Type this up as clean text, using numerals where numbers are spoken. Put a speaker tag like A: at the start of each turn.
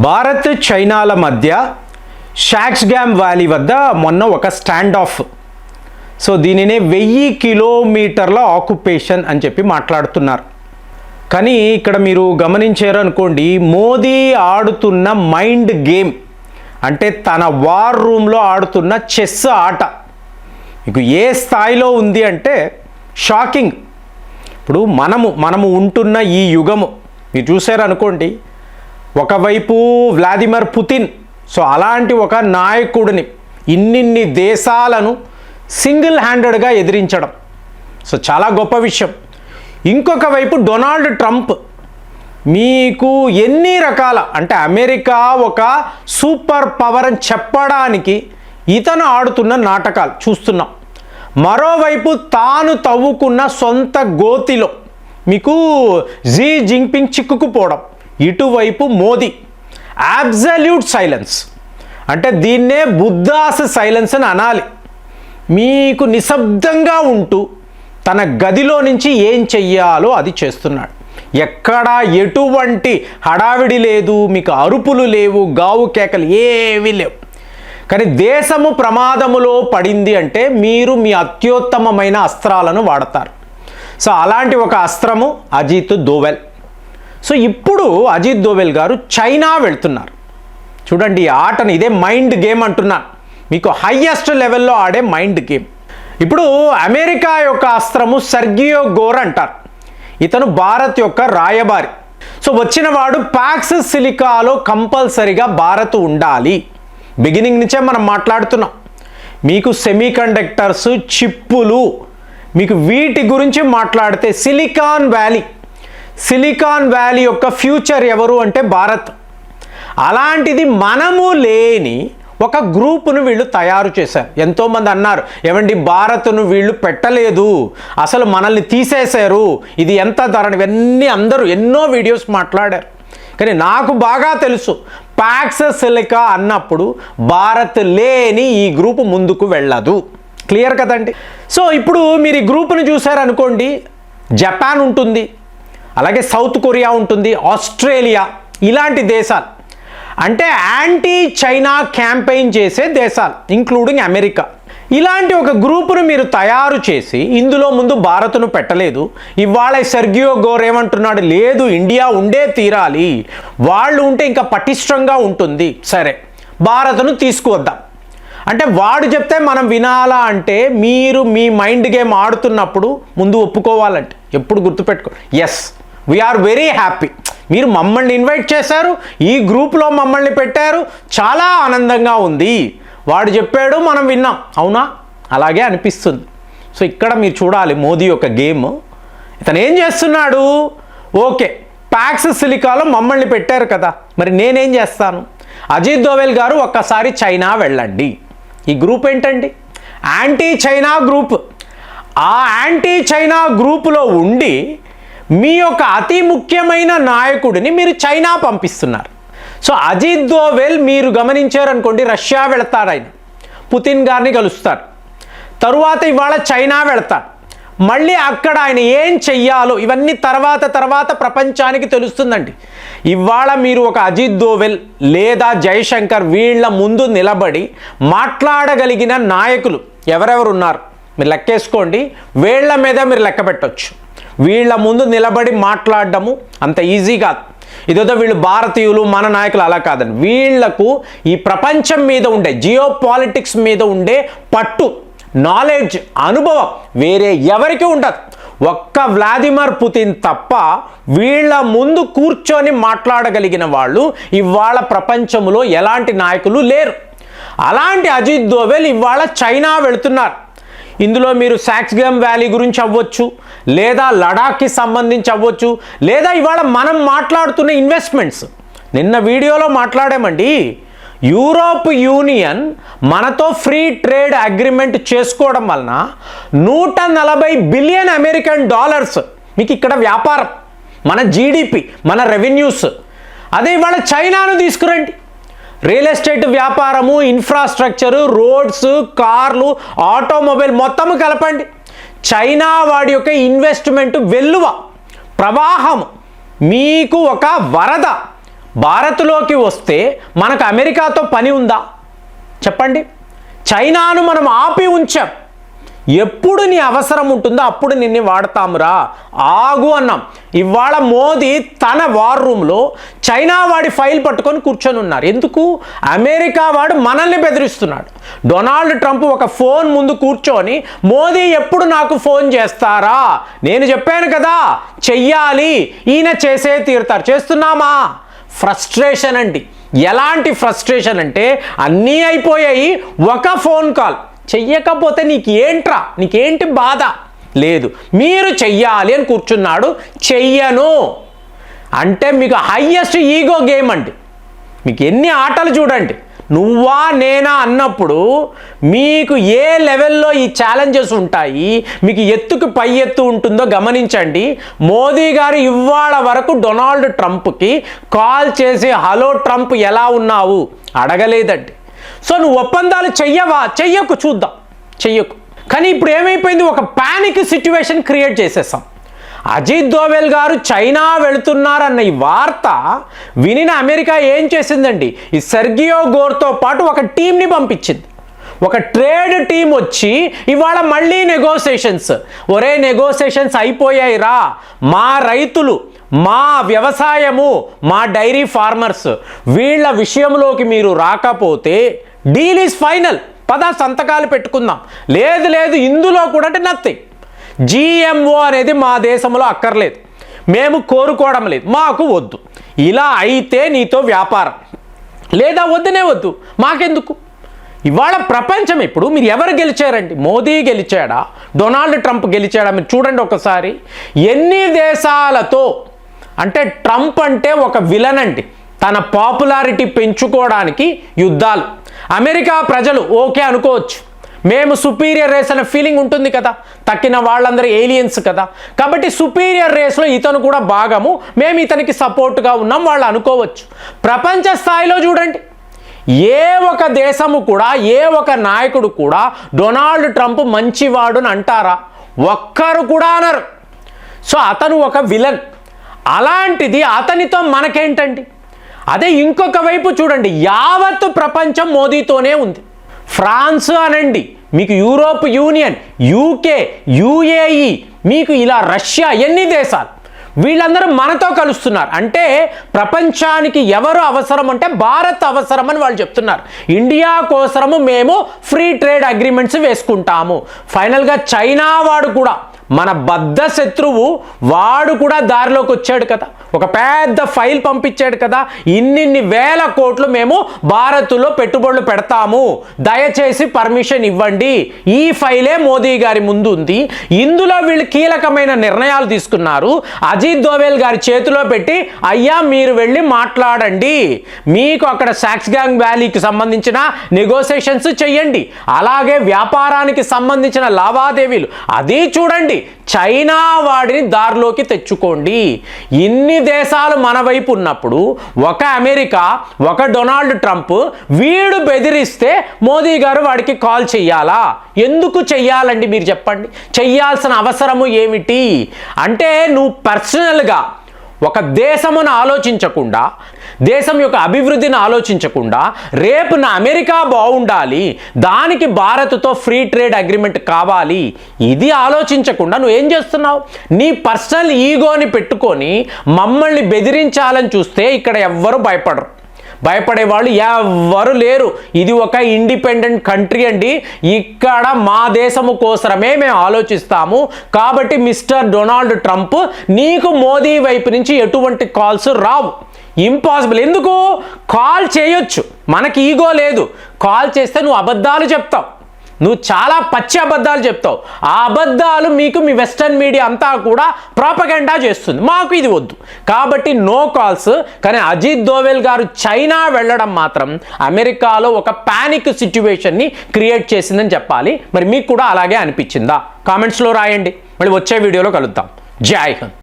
A: భారత్ చైనాల మధ్య షాక్స్గామ్ వ్యాలీ వద్ద మొన్న ఒక స్టాండ్ ఆఫ్. సో దీనినే 1000 కిలోమీటర్ల ఆక్యుపేషన్ అని చెప్పి మాట్లాడుతున్నారు. కానీ ఇక్కడ మీరు గమనించారు అనుకోండి, మోదీ ఆడుతున్న మైండ్ గేమ్ అంటే తన వార్ రూమ్లో ఆడుతున్న చెస్ ఆట మీకు ఏ స్థాయిలో ఉంది అంటే షాకింగ్. ఇప్పుడు మనము ఉంటున్న ఈ యుగము మీరు చూసారు అనుకోండి, ఒకవైపు వ్లాదిమిర్ పుతిన్, సో అలాంటి ఒక నాయకుడిని ఇన్నిన్ని దేశాలను సింగిల్ హ్యాండెడ్గా ఎదిరించడం సో చాలా గొప్ప విషయం. ఇంకొక వైపు డొనాల్డ్ ట్రంప్, మీకు ఎన్ని రకాల అంటే అమెరికా ఒక సూపర్ పవర్ అని చెప్పడానికి ఇతను ఆడుతున్న నాటకాలు చూస్తున్నాం. మరోవైపు తాను తవ్వుకున్న సొంత గోతిలో మీకు జీ జింగ్పింగ్ చిక్కుకుపోవడం, ఇటువైపు మోదీ అబ్సల్యూట్ సైలెన్స్, అంటే దీన్నే బుద్ధాస్ సైలెన్స్ అని అనాలి. మీకు నిశ్శబ్దంగా ఉంటూ తన గదిలో నుంచి ఏం చెయ్యాలో అది చేస్తున్నాడు. ఎక్కడా ఎటువంటి హడావిడి లేదు, మీకు అరుపులు లేవు, గావు కేకలు ఏవీ లేవు. కానీ దేశము ప్రమాదములో పడింది అంటే మీరు మీ అత్యుత్తమమైన అస్త్రాలను వాడతారు. సో అలాంటి ఒక అస్త్రము అజిత్ దోవెల్. సో ఇప్పుడు అజిత్ దోవెల్ గారు చైనా వెళ్తున్నారు. చూడండి ఈ ఆటను, ఇదే మైండ్ గేమ్ అంటున్నాను, మీకు హయ్యెస్ట్ లెవెల్లో ఆడే మైండ్ గేమ్. ఇప్పుడు అమెరికా యొక్క అస్త్రము సెర్గియో గోర్ అంటారు. ఇతను భారత్ యొక్క రాయబారి. సో వచ్చిన వాడు పాక్స్ సిలికాలో కంపల్సరిగా భారత్ ఉండాలి. బిగినింగ్ నుంచే మనం మాట్లాడుతున్నాం. మీకు సెమీ కండక్టర్స్, చిప్పులు, మీకు వీటి గురించి మాట్లాడితే సిలికాన్ వ్యాలీ యొక్క ఫ్యూచర్ ఎవరు అంటే భారత్. అలాంటిది మనము లేని ఒక గ్రూపును వీళ్ళు తయారు చేశారు. ఎంతోమంది అన్నారు, ఏమండి భారత్ను వీళ్ళు పెట్టలేదు, అసలు మనల్ని తీసేశారు, ఇది ఎంత ధరని, ఇవన్నీ అందరూ ఎన్నో వీడియోస్ మాట్లాడారు. కానీ నాకు బాగా తెలుసు, పాక్స్ సిలికా అన్నప్పుడు భారత్ లేని ఈ గ్రూపు ముందుకు వెళ్ళదు. క్లియర్ కదండి. సో ఇప్పుడు మీరు ఈ గ్రూపును చూసారనుకోండి, జపాన్ ఉంటుంది, అలాగే సౌత్ కొరియా ఉంటుంది, ఆస్ట్రేలియా, ఇలాంటి దేశాలు అంటే యాంటీ చైనా క్యాంపెయిన్ చేసే దేశాలు, ఇంక్లూడింగ్ అమెరికా. ఇలాంటి ఒక గ్రూపును మీరు తయారు చేసి ఇందులో ముందు భారత్ను పెట్టలేదు. ఇవాళ సెర్గియో గోర్ ఏమంటున్నాడు, లేదు ఇండియా ఉండే తీరాలి, వాళ్ళు ఉంటే ఇంకా పటిష్టంగా ఉంటుంది, సరే భారత్ను తీసుకువద్దాం అంటే వాడు చెప్తే మనం వినాలా అంటే మీరు మీ మైండ్ గేమ్ ఆడుతున్నప్పుడు ముందు ఒప్పుకోవాలంటే ఎప్పుడు గుర్తుపెట్టుకో, ఎస్ వీఆర్ వెరీ హ్యాపీ, మీరు మమ్మల్ని ఇన్వైట్ చేశారు, ఈ గ్రూప్లో మమ్మల్ని పెట్టారు, చాలా ఆనందంగా ఉంది, వాడు చెప్పాడు మనం విన్నాం, అవునా, అలాగే అనిపిస్తుంది. సో ఇక్కడ మీరు చూడాలి మోదీ యొక్క గేమ్. ఇతను ఏం చేస్తున్నాడు, ఓకే పాక్స్ సిలికాలో మమ్మల్ని పెట్టారు కదా, మరి నేనేం చేస్తాను, అజిత్ దోవెల్ గారు ఒక్కసారి చైనా వెళ్ళండి. ఈ గ్రూప్ ఏంటండి, యాంటీ చైనా గ్రూప్. ఆ యాంటీ చైనా గ్రూపులో ఉండి మీ యొక్క అతి ముఖ్యమైన నాయకుడిని మీరు చైనా పంపిస్తున్నారు. సో అజిత్ దోవెల్ మీరు గమనించారనుకోండి, రష్యా వెళతారు, ఆయన పుతిన్ గారిని కలుస్తారు, తరువాత ఇవాళ చైనా వెళతారు, మళ్ళీ అక్కడ ఆయన ఏం చెయ్యాలో ఇవన్నీ తర్వాత ప్రపంచానికి తెలుస్తుందండి. ఇవాళ మీరు ఒక అజిత్ దోవెల్ లేదా జయశంకర్ వీళ్ళ ముందు నిలబడి మాట్లాడగలిగిన నాయకులు ఎవరెవరు ఉన్నారు మీరు లెక్కేసుకోండి, వీళ్ళ మీద మీరు లెక్క పెట్టవచ్చు. వీళ్ళ ముందు నిలబడి మాట్లాడడము అంత ఈజీ కాదు. ఇదేదో వీళ్ళు భారతీయులు మన నాయకులు అలా కాదండి. వీళ్లకు ఈ ప్రపంచం మీద ఉండే జియో పాలిటిక్స్ మీద ఉండే పట్టు, నాలెడ్జ్, అనుభవం వేరే ఎవరికి ఉండదు. ఒక్క వ్లాదిమిర్ పుతిన్ తప్ప వీళ్ళ ముందు కూర్చొని మాట్లాడగలిగిన వాళ్ళు ఇవాళ ప్రపంచంలో ఎలాంటి నాయకులు లేరు. అలాంటి అజిత్ దోవెల్ ఇవాళ చైనా వెళుతున్నారు. ఇందులో మీరు షాక్స్గామ్ వ్యాలీ గురించి అవ్వచ్చు, లేదా లడాఖ్కి సంబంధించి అవ్వచ్చు, లేదా ఇవాళ మనం మాట్లాడుతున్న ఇన్వెస్ట్మెంట్స్. నిన్న వీడియోలో మాట్లాడామండి, యూరోప్ యూనియన్ మనతో ఫ్రీ ట్రేడ్ అగ్రిమెంట్ చేసుకోవడం వలన 140 బిలియన్ అమెరికన్ డాలర్స్ మీకు ఇక్కడ వ్యాపారం, మన జీడిపి, మన రెవెన్యూస్. అదే ఇవాళ చైనాను తీసుకురండి, రియల్ ఎస్టేట్ వ్యాపారము, ఇన్ఫ్రాస్ట్రక్చరు, రోడ్స్, కార్లు, ఆటోమొబైల్ మొత్తము కలపండి. చైనా వాడి యొక్క ఇన్వెస్ట్మెంట్ వెల్లువ, ప్రవాహం మీకు ఒక వరద భారత్లోకి వస్తే మనకు అమెరికాతో పని ఉందా చెప్పండి? చైనాను మనం ఆపి ఉంచాం. ఎప్పుడు నీ అవసరం ఉంటుందో అప్పుడు నిన్ను వాడతామురా, ఆగు అన్నాం. ఇవాళ మోదీ తన వార్ రూమ్లో చైనా వాడి ఫైల్ పట్టుకొని కూర్చొని ఉన్నారు. ఎందుకు? అమెరికా వాడు మనల్ని బెదిరిస్తున్నాడు. డొనాల్డ్ ట్రంప్ ఒక ఫోన్ ముందు కూర్చొని మోదీ ఎప్పుడు నాకు ఫోన్ చేస్తారా, నేను చెప్పాను కదా చెయ్యాలి, ఈయన చేసే తీరుతారు. చేస్తున్నామా? ఫ్రస్ట్రేషన్ అండి. ఎలాంటి ఫ్రస్ట్రేషన్ అంటే అన్నీ అయిపోయాయి, ఒక ఫోన్ కాల్ చెయ్యకపోతే నీకేంటి బాధ లేదు, మీరు చెయ్యాలి అని కూర్చున్నాడు. చెయ్యను అంటే మీకు హయ్యెస్ట్ ఈగో గేమ్ అండి. మీకు ఎన్ని ఆటలు చూడండి, నువ్వా నేనా అన్నప్పుడు మీకు ఏ లెవెల్లో ఈ ఛాలెంజెస్ ఉంటాయి, మీకు ఎత్తుకు పై ఎత్తు ఉంటుందో గమనించండి. మోదీ గారు ఇవాళ వరకు డొనాల్డ్ ట్రంప్కి కాల్ చేసి హలో ట్రంప్ ఎలా ఉన్నావు అడగలేదండి. సో నువ్వు ఒప్పందాలు చెయ్యవా? చెయ్యకు, చూద్దాం, చెయ్యకు. కానీ ఇప్పుడు ఏమైపోయింది, ఒక పానిక్ సిచ్యువేషన్ క్రియేట్ చేసేసాం. అజిత్ దోవెల్ గారు చైనా వెళుతున్నారన్న ఈ వార్త వినిన అమెరికా ఏం చేసిందండి, ఈ సెర్గియో గోర్తో పాటు ఒక టీంని పంపించింది. ఒక ట్రేడ్ టీం వచ్చి ఇవాళ మళ్ళీ నెగోసియేషన్స్. ఒరే నెగోసియేషన్స్ అయిపోయాయి రా, మా రైతులు, మా వ్యవసాయము, మా డైరీ ఫార్మర్స్ వీళ్ళ విషయంలోకి మీరు రాకపోతే డీల్ ఈజ్ ఫైనల్, పద సంతకాలు పెట్టుకుందాం. లేదు ఇందులో కూడా అంటే నథింగ్. GMO అనేది మా దేశంలో అక్కర్లేదు, మేము కోరుకోవడం లేదు, మాకు వద్దు. ఇలా అయితే నీతో వ్యాపారం, లేదా వద్దునే వద్దు, మాకెందుకు. ఇవాళ ప్రపంచం ఇప్పుడు మీరు ఎవరు గెలిచారండి? మోదీ గెలిచాడా, డొనాల్డ్ ట్రంప్ గెలిచాడా? మీరు చూడండి ఒకసారి. ఎన్ని దేశాలతో అంటే ట్రంప్ అంటే ఒక విలన్ అండి, తన పాపులారిటీ పెంచుకోవడానికి యుద్ధాలు. అమెరికా ప్రజలు ఓకే అనుకోవచ్చు, మేము సుపీరియర్ రేస్ అనే ఫీలింగ్ ఉంటుంది కదా, తక్కిన వాళ్ళందరూ ఏలియన్స్ కదా, కాబట్టి సుపీరియర్ రేస్లో ఇతను కూడా భాగము, మేము ఇతనికి సపోర్ట్గా ఉన్నాం వాళ్ళు అనుకోవచ్చు. ప్రపంచ స్థాయిలో చూడండి, ఏ ఒక దేశము కూడా, ఏ ఒక నాయకుడు కూడా డొనాల్డ్ ట్రంప్ మంచివాడు అని అంటారా? ఒక్కరు కూడా అనరు. సో అతను ఒక విలన్. అలాంటిది అతనితో మనకేంటండి? అదే ఇంకొక వైపు చూడండి, యావత్తు ప్రపంచం మోదీతోనే ఉంది. ఫ్రాన్స్ అనండి, మీకు యూరోప్ యూనియన్, UK, UAE, మీకు ఇలా రష్యా, ఎన్ని దేశాలు వీళ్ళందరూ మనతో కలుస్తున్నారు. అంటే ప్రపంచానికి ఎవరు అవసరం అంటే భారత్ అవసరం అని వాళ్ళు చెప్తున్నారు. ఇండియా కోసము మేము ఫ్రీ ట్రేడ్ అగ్రిమెంట్స్ వేసుకుంటాము. ఫైనల్గా చైనా వాడు కూడా మన బద్ధ శత్రువు, వాడు కూడా దారిలోకి వచ్చాడు కదా, ఒక పెద్ద ఫైల్ పంపించాడు కదా, ఇన్ని వేల కోట్లు మేము భారత్లో పెట్టుబడులు పెడతాము, దయచేసి పర్మిషన్ ఇవ్వండి. ఈ ఫైలే మోదీ గారి ముందు ఉంది. ఇందులో వీళ్ళు కీలకమైన నిర్ణయాలు తీసుకున్నారు. అజిత్ దోవెల్ గారి చేతిలో పెట్టి, అయ్యా మీరు వెళ్ళి మాట్లాడండి, మీకు అక్కడ సాక్స్గాంగ్ వ్యాలీకి సంబంధించిన నెగోసియేషన్స్ చెయ్యండి, అలాగే వ్యాపారానికి సంబంధించిన లావాదేవీలు అది చూడండి, చైనా వాడిని దారిలోకి తెచ్చుకోండి. ఇన్ని దేశాలు మన వైపు ఉన్నప్పుడు ఒక అమెరికా, ఒక డొనాల్డ్ ట్రంప్ వీడు బెదిరిస్తే మోదీ గారు వాడికి కాల్ చెయ్యాలా? ఎందుకు చెయ్యాలండి మీరు చెప్పండి? చెయ్యాల్సిన అవసరము ఏమిటి? అంటే నువ్వు పర్సనల్గా ఒక దేశమును ఆలోచించకుండా, దేశం యొక్క అభివృద్ధిని ఆలోచించకుండా, రేపు నా అమెరికా బాగుండాలి, దానికి భారత్తో ఫ్రీ ట్రేడ్ అగ్రిమెంట్ కావాలి, ఇది ఆలోచించకుండా నువ్వు ఏం చేస్తున్నావు? నీ పర్సనల్ ఈగోని పెట్టుకొని మమ్మల్ని బెదిరించాలని చూస్తే ఇక్కడ ఎవ్వరు భయపడరు. భయపడేవాళ్ళు ఎవ్వరు లేరు. ఇది ఒక ఇండిపెండెంట్ కంట్రీ అండి, ఇక్కడ మా దేశము కోసమే మేము ఆలోచిస్తాము. కాబట్టి మిస్టర్ డొనాల్డ్ ట్రంప్, నీకు మోదీ వైపు నుంచి ఎటువంటి కాల్స్ రావు, ఇంపాసిబుల్. ఎందుకు? కాల్ చేయొచ్చు, మనకి ఈగో లేదు. కాల్ చేస్తే నువ్వు అబద్ధాలు చెప్తావు, నువ్వు చాలా పచ్చి అబద్ధాలు చెప్తావు. ఆ అబద్ధాలు మీకు మీ వెస్టర్న్ మీడియా అంతా కూడా ప్రాపగెండా చేస్తుంది. మాకు ఇది వద్దు, కాబట్టి నో కాల్స్. కానీ అజిత్ దోవెల్ గారు చైనా వెళ్ళడం మాత్రం అమెరికాలో ఒక పానిక్ సిచ్యువేషన్ని క్రియేట్ చేసిందని చెప్పాలి. మరి మీకు కూడా అలాగే అనిపించిందా? కామెంట్స్లో రాయండి. మళ్ళీ వచ్చే వీడియోలో కలుద్దాం. జై హింద్.